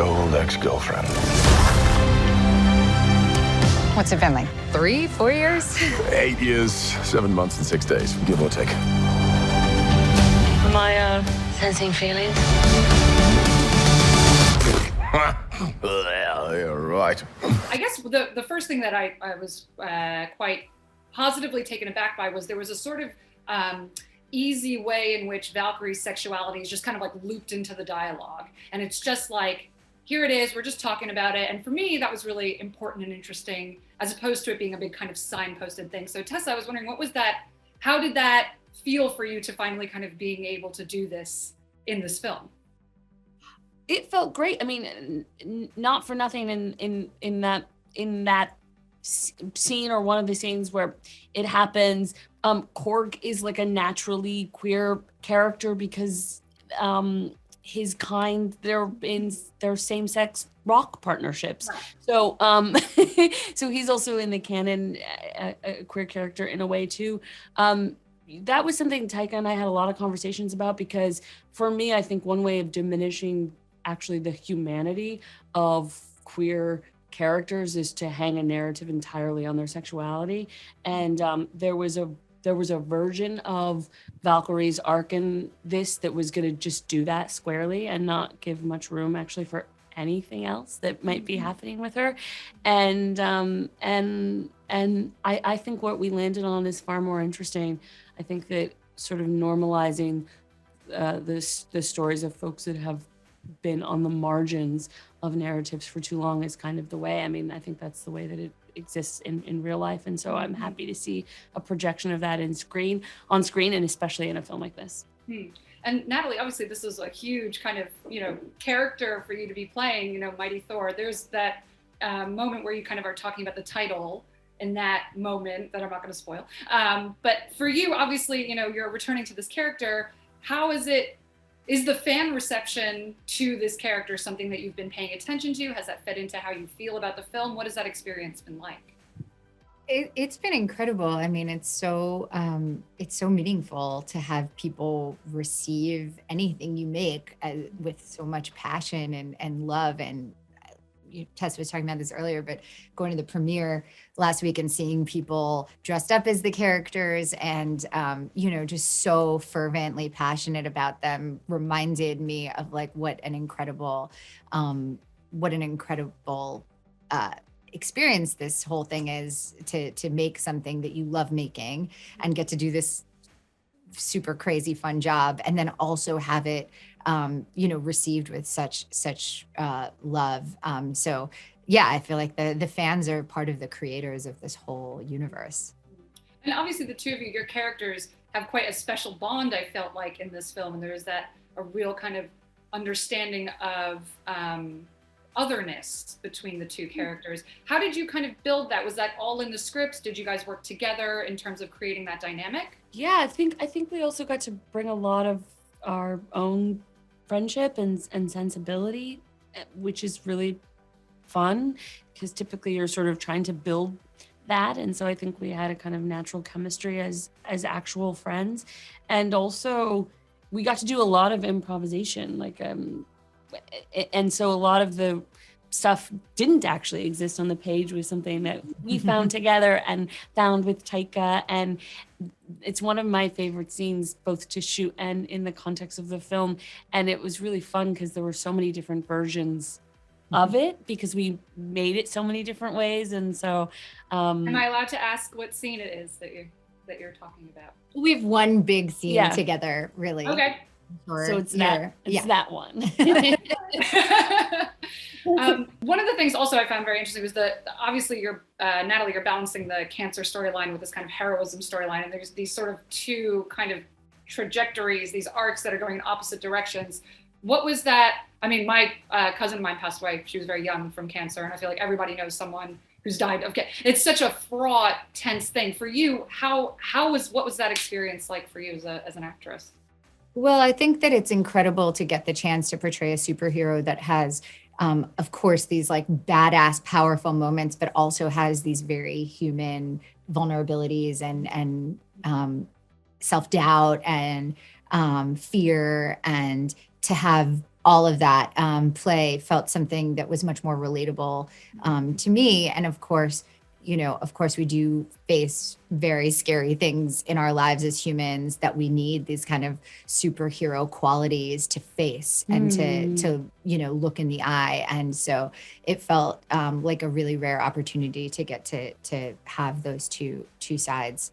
old ex-girlfriend. What's it been like? 3, 4 years? 8 years, 7 months, and 6 days, give or take. Am I, sensing feelings? Well, you're right. I guess the first thing that I was quite positively taken aback by was there was a sort of easy way in which Valkyrie's sexuality is just kind of like looped into the dialogue. And it's just like, here it is, we're just talking about it. And for me, that was really important and interesting, as opposed to it being a big kind of signposted thing. So Tessa, I was wondering, what was that, how did that feel for you to finally kind of being able to do this in this film? It felt great. I mean, not for nothing in that scene, or one of the scenes where it happens, Korg is like a naturally queer character because his kind, they're in their same-sex rock partnerships. Right. So so he's also in the canon a queer character in a way too. That was something Taika and I had a lot of conversations about, because for me, I think one way of diminishing actually the humanity of queer characters is to hang a narrative entirely on their sexuality. And there was a version of Valkyrie's arc in this that was going to just do that squarely and not give much room actually for anything else that might be happening with her. And I think what we landed on is far more interesting. I think that sort of normalizing the stories of folks that have been on the margins of narratives for too long is kind of the way. I mean, I think that's the way that it exists in real life. And so I'm happy to see a projection of that on screen, and especially in a film like this. And Natalie, obviously this is a huge kind of, character for you to be playing, Mighty Thor. There's that moment where you kind of are talking about the title in that moment that I'm not going to spoil. But for you, obviously, you're returning to this character. How is the fan reception to this character something that you've been paying attention to? Has that fed into how you feel about the film? What has that experience been like? It's been incredible. I mean, it's so meaningful to have people receive anything you make with so much passion and love. And Tess was talking about this earlier, but going to the premiere last week and seeing people dressed up as the characters and, just so fervently passionate about them reminded me of like what an incredible experience this whole thing is, to make something that you love making and get to do this super crazy fun job, and then also have it received with such love. So yeah, I feel like the fans are part of the creators of this whole universe. And obviously the two of you, your characters have quite a special bond, I felt like, in this film. And there's a real kind of understanding of otherness between the two characters. How did you kind of build that? Was that all in the scripts? Did you guys work together in terms of creating that dynamic? Yeah, I think we also got to bring a lot of our own friendship and sensibility, which is really fun, because typically you're sort of trying to build that. And so I think we had a kind of natural chemistry as actual friends. And also we got to do a lot of improvisation, and so a lot of the stuff didn't actually exist on the page, was something that we found together and found with Taika. And it's one of my favorite scenes, both to shoot and in the context of the film. And it was really fun because there were so many different versions of it, because we made it so many different ways. And so am I allowed to ask what scene it is that you're talking about? We have one big scene together, really. Okay. So it's that one. One of the things also I found very interesting was that obviously you're Natalie, you're balancing the cancer storyline with this kind of heroism storyline, and there's these sort of two kind of trajectories, these arcs that are going in opposite directions. What was that? I mean, my cousin of mine passed away. She was very young from cancer, and I feel like everybody knows someone who's died of cancer. It's such a fraught, tense thing. For you, what was that experience like for you as an actress? Well, I think that it's incredible to get the chance to portray a superhero that has, of course, these like badass, powerful moments, but also has these very human vulnerabilities and self-doubt and fear, and to have all of that play felt something that was much more relatable to me. And of course, we do face very scary things in our lives as humans that we need these kind of superhero qualities to face and to look in the eye. And so it felt like a really rare opportunity to get to have those two sides.